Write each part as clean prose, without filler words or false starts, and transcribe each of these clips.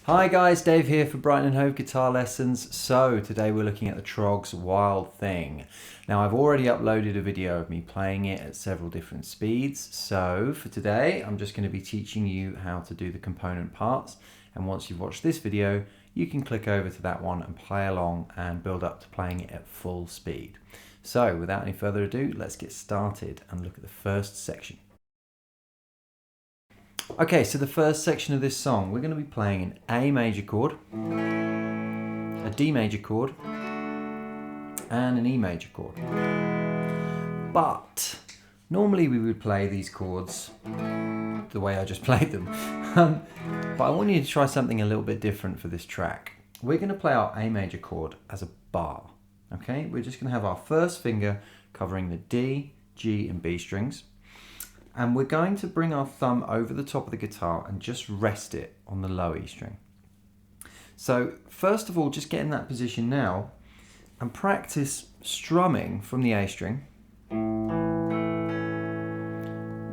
Hi guys, Dave here for Brighton and Hove Guitar Lessons. So today we're looking at the Troggs Wild Thing. Now I've already uploaded a video of me playing it at several different speeds. So for today I'm just going to be teaching you how to do the component parts. And once you've watched this video, you can click over to that one and play along and build up to playing it at full speed. So without any further ado, let's get started and look at the first section. Okay, so the first section of this song, we're going to be playing an A major chord, a D major chord, and an E major chord. But normally we would play these chords the way I just played them. But I want you to try something a little bit different for this track. We're going to play our A major chord as a bar. Okay, we're just going to have our first finger covering the D, G, and B strings. And we're going to bring our thumb over the top of the guitar and just rest it on the low E string. So first of all, just get in that position now and practice strumming from the A string.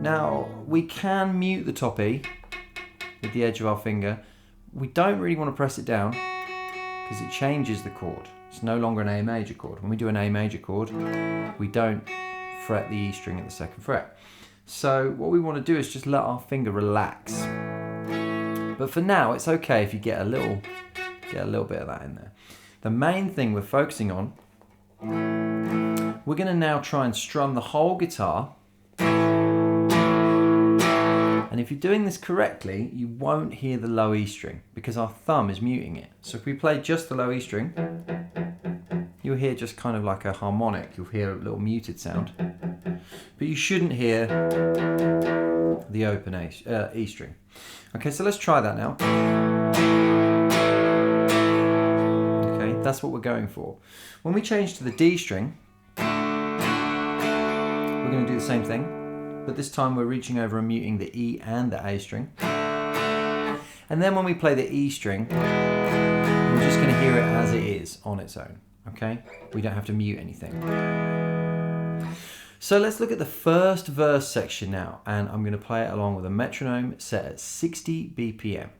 Now we can mute the top E with the edge of our finger. We don't really want to press it down because it changes the chord. It's no longer an A major chord. When we do an A major chord, we don't fret the E string at the second fret. So what we want to do is just let our finger relax. But for now, it's okay if you get a little bit of that in there. The main thing we're focusing on, we're going to now try and strum the whole guitar. And if you're doing this correctly, you won't hear the low E string because our thumb is muting it. So if we play just the low E string, you'll hear just kind of like a harmonic. You'll hear a little muted sound. But you shouldn't hear the open E string. Okay, so let's try that now. Okay, that's what we're going for. When we change to the D string, we're going to do the same thing, but this time we're reaching over and muting the E and the A string. And then when we play the E string, we're just going to hear it as it is on its own. Okay, we don't have to mute anything. So let's look at the first verse section now, and I'm going to play it along with a metronome set at 60 BPM.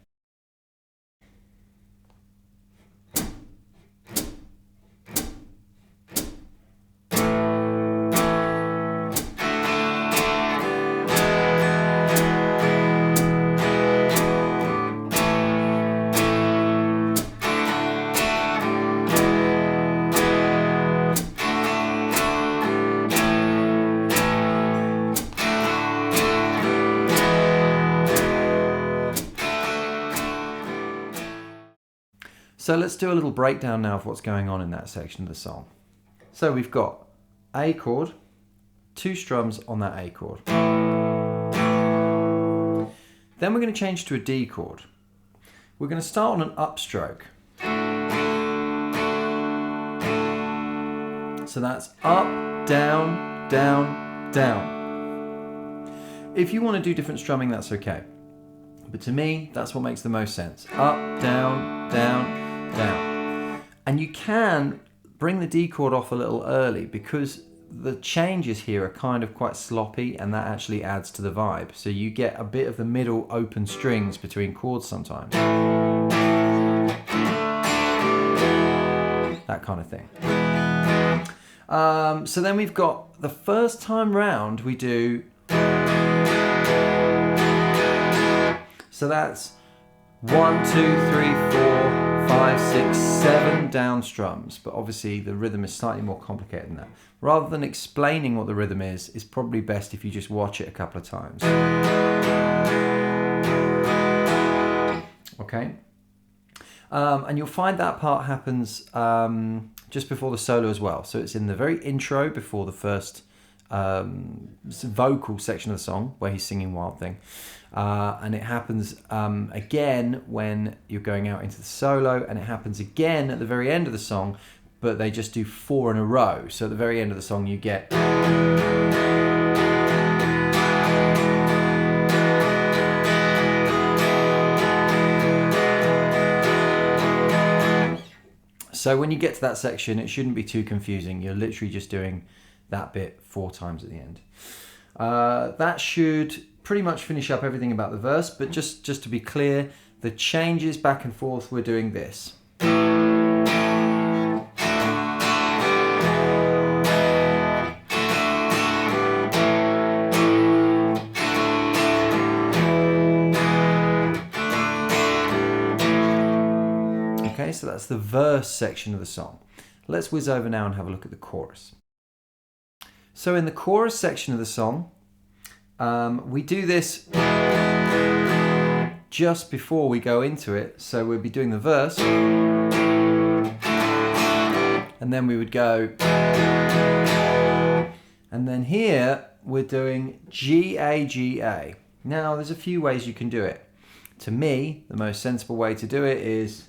So let's do a little breakdown now of what's going on in that section of the song. So we've got A chord, two strums on that A chord. Then we're going to change to a D chord. We're going to start on an upstroke. So that's up, down, down, down. If you want to do different strumming, that's okay. But to me, that's what makes the most sense. Up, down, down, down. And you can bring the D chord off a little early because the changes here are kind of quite sloppy and that actually adds to the vibe. So you get a bit of the middle open strings between chords sometimes. That kind of thing. So then we've got the first time round we do. So that's 1, 2, 3, 4, 5, 6, 7 down strums, but obviously the rhythm is slightly more complicated than that. Rather than explaining what the rhythm is, it's probably best if you just watch it a couple of times. Okay? And you'll find that part happens just before the solo as well. So it's in the very intro before the first vocal section of the song where he's singing Wild Thing. And it happens again when you're going out into the solo, and it happens again at the very end of the song, but they just do 4 in a row. So at the very end of the song you get So when you get to that section, it shouldn't be too confusing. You're literally just doing that bit 4 times at the end. That should pretty much finish up everything about the verse, but just to be clear, The changes back and forth, we're doing this. Okay, so that's the verse section of the song. Let's whiz over now and have a look at the chorus. So in the chorus section of the song, we do this just before we go into it. So we'll be doing the verse, and then we would go, and then here we're doing G, A, G, A. Now there's a few ways you can do it. To me, the most sensible way to do it is,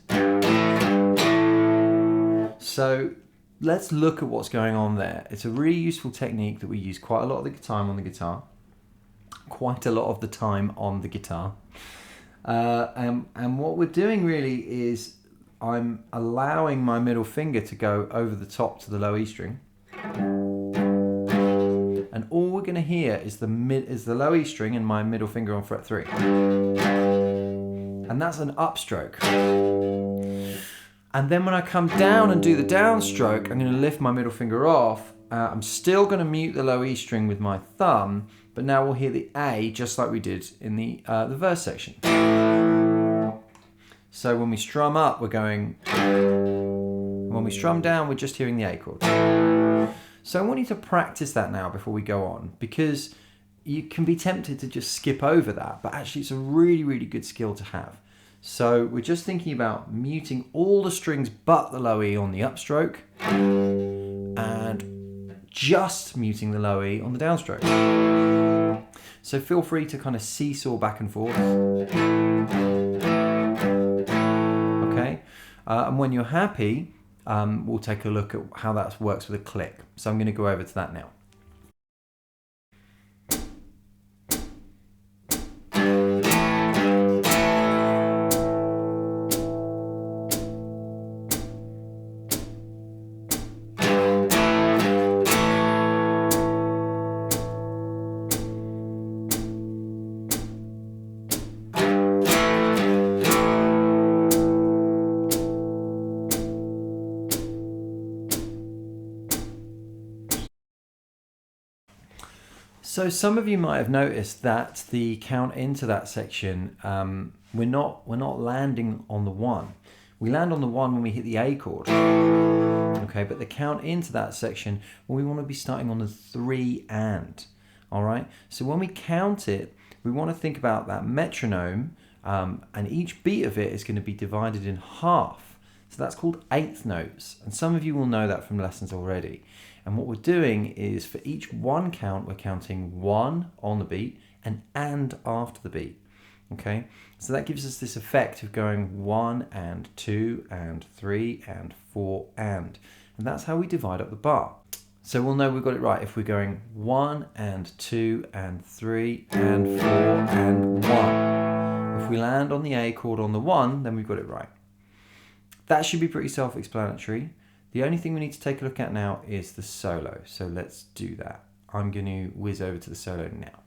so let's look at what's going on there. It's a really useful technique that we use quite a lot of the time on the guitar. And what we're doing really is I'm allowing my middle finger to go over the top to the low E string. And all we're going to hear is the low E string and my middle finger on fret 3. And that's an upstroke. And then when I come down and do the downstroke, I'm going to lift my middle finger off. I'm still going to mute the low E string with my thumb, but now we'll hear the A just like we did in the verse section. So when we strum up, we're going. When we strum down, we're just hearing the A chord. So I want you to practice that now before we go on, because you can be tempted to just skip over that, but actually it's a really, really good skill to have. So we're just thinking about muting all the strings but the low E on the upstroke and just muting the low E on the downstroke. So feel free to kind of seesaw back and forth. Okay, and when you're happy, we'll take a look at how that works with a click. So I'm going to go over to that now. So some of you might have noticed that the count into that section, we're not landing on the 1. We land on the 1 when we hit the A chord. Okay, but the count into that section, well, we want to be starting on the 3 and. All right. So when we count it, we want to think about that metronome, and each beat of it is going to be divided in half. So that's called eighth notes, and some of you will know that from lessons already. And what we're doing is for each 1 count, we're counting 1 on the beat and after the beat. Okay, so that gives us this effect of going 1 and 2 and 3 and 4 and that's how we divide up the bar. So we'll know we've got it right if we're going 1 and 2 and 3 and 4 and 1. If we land on the A chord on the 1, then we've got it right. That should be pretty self-explanatory. The only thing we need to take a look at now is the solo. So let's do that. I'm going to whiz over to the solo now.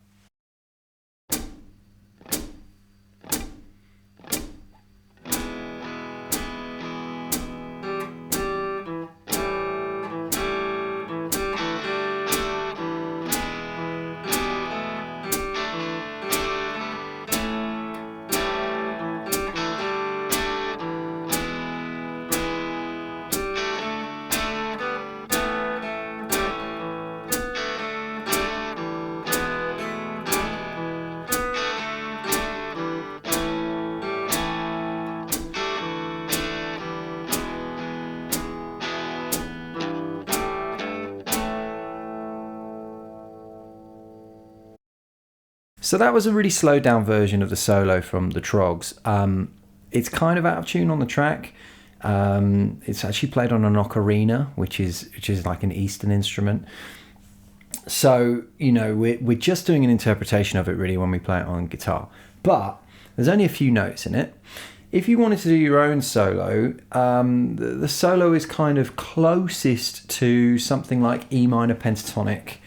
So that was a really slowed down version of the solo from the Troggs. It's kind of out of tune on the track. It's actually played on an ocarina, which is like an Eastern instrument. So, you know, we're just doing an interpretation of it really when we play it on guitar. But there's only a few notes in it. If you wanted to do your own solo, the solo is kind of closest to something like E minor pentatonic.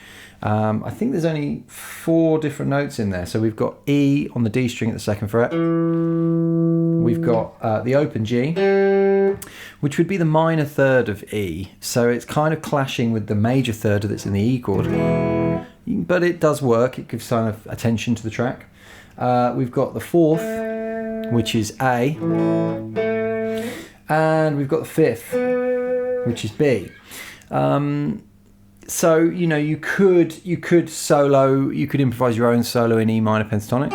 I think there's only 4 different notes in there. So we've got E on the D string at the 2nd fret. We've got the open G, which would be the minor third of E. So it's kind of clashing with the major third that's in the E chord. But it does work. It gives kind of attention to the track. We've got the 4th, which is A. And we've got the 5th, which is B. So, you know, you could improvise your own solo in E minor pentatonic.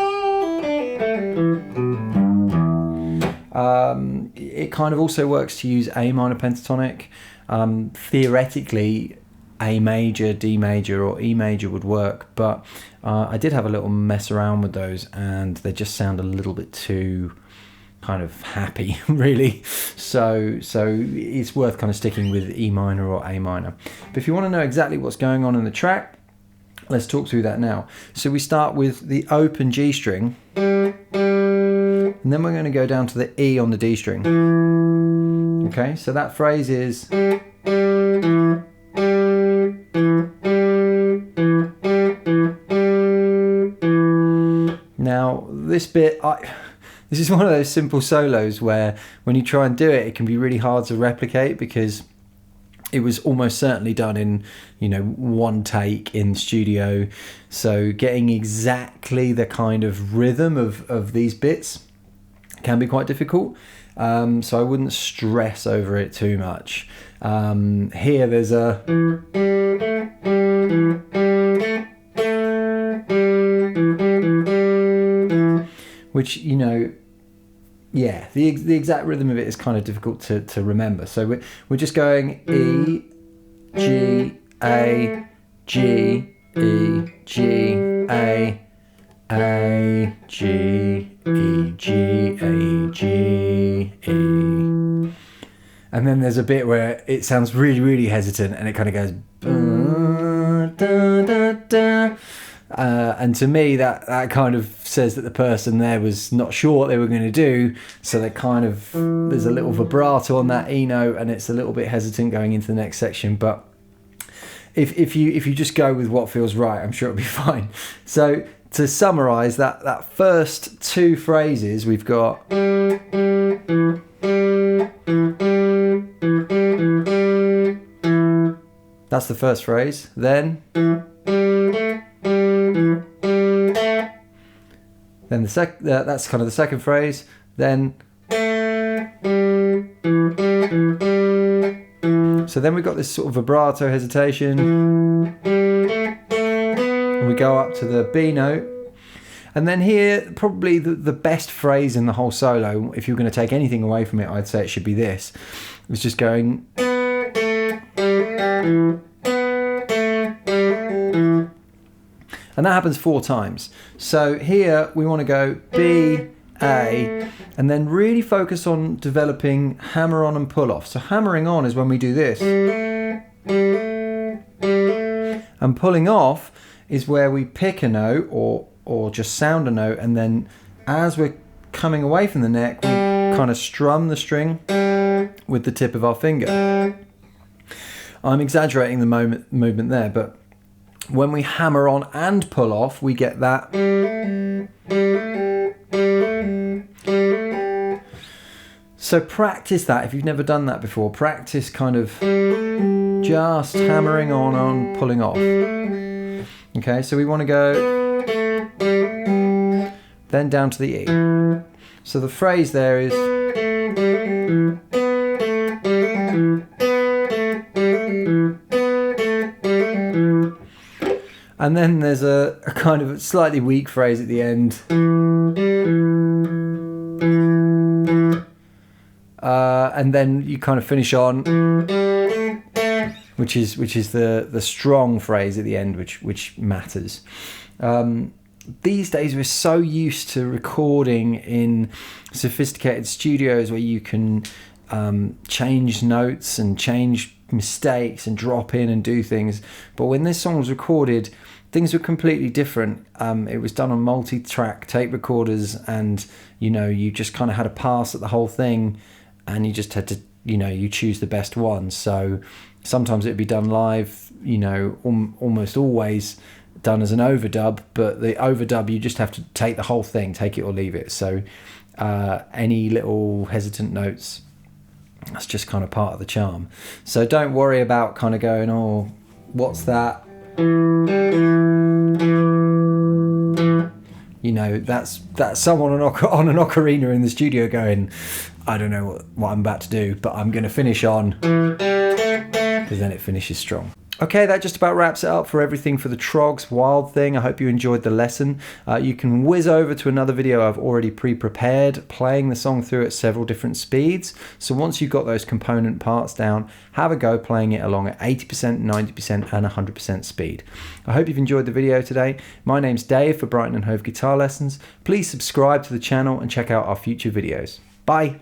It kind of also works to use A minor pentatonic. Theoretically, A major, D major, or E major would work, but I did have a little mess around with those, and they just sound a little bit too kind of happy, really. So it's worth kind of sticking with E minor or A minor. But if you want to know exactly what's going on in the track, let's talk through that now. So we start with the open G string, and then we're going to go down to the E on the D string. Okay, so that phrase is... Now, this bit, this is one of those simple solos where when you try and do it, it can be really hard to replicate because it was almost certainly done in, you know, one take in the studio. So getting exactly the kind of rhythm of these bits can be quite difficult. So I wouldn't stress over it too much. Here there's a... which, you know, yeah, the exact rhythm of it is kind of difficult to remember. So we're just going E, G, A, G, E, G, A, G, E, G, A, G, E. And then there's a bit where it sounds really, really hesitant, and it kind of goes... da, da, da. And to me, that kind of says that the person there was not sure what they were going to do, so they kind of, there's a little vibrato on that E note, and it's a little bit hesitant going into the next section. But if you just go with what feels right, I'm sure it'll be fine. So to summarise that first 2 phrases, we've got... That's the first phrase. Then that's kind of the second phrase. Then so then we've got this sort of vibrato hesitation, and we go up to the B note, and then here probably the best phrase in the whole solo, if you're going to take anything away from it, I'd say it should be this. It's just going... And that happens 4 times. So here we want to go B, A, and then really focus on developing hammer on and pull off. So hammering on is when we do this. And pulling off is where we pick a note or just sound a note, and then as we're coming away from the neck, we kind of strum the string with the tip of our finger. I'm exaggerating the movement there, but when we hammer on and pull off, we get that. So practice that if you've never done that before. Practice kind of just hammering on, pulling off. Okay, so we want to go then down to the E. So the phrase there is... And then there's a kind of slightly weak phrase at the end. And then you kind of finish on, which is the strong phrase at the end, which matters. These days we're so used to recording in sophisticated studios where you can change notes and change mistakes and drop in and do things, but when this song was recorded, things were completely different. It was done on multi-track tape recorders, and you just kind of had a pass at the whole thing, and you just had to you choose the best one. So Sometimes it'd be done live, you know, almost always done as an overdub, but the overdub, you just have to take the whole thing, take it or leave it. So any little hesitant notes, that's just kind of part of the charm. So don't worry about kind of going, oh, what's that? You know, that's someone on an ocarina in the studio going, I don't know what I'm about to do, but I'm going to finish on, because then it finishes strong. Okay, that just about wraps it up for everything for the Troggs Wild Thing. I hope you enjoyed the lesson. You can whiz over to another video I've already pre-prepared, playing the song through at several different speeds. So once you've got those component parts down, have a go playing it along at 80%, 90% and 100% speed. I hope you've enjoyed the video today. My name's Dave for Brighton and Hove Guitar Lessons. Please subscribe to the channel and check out our future videos. Bye!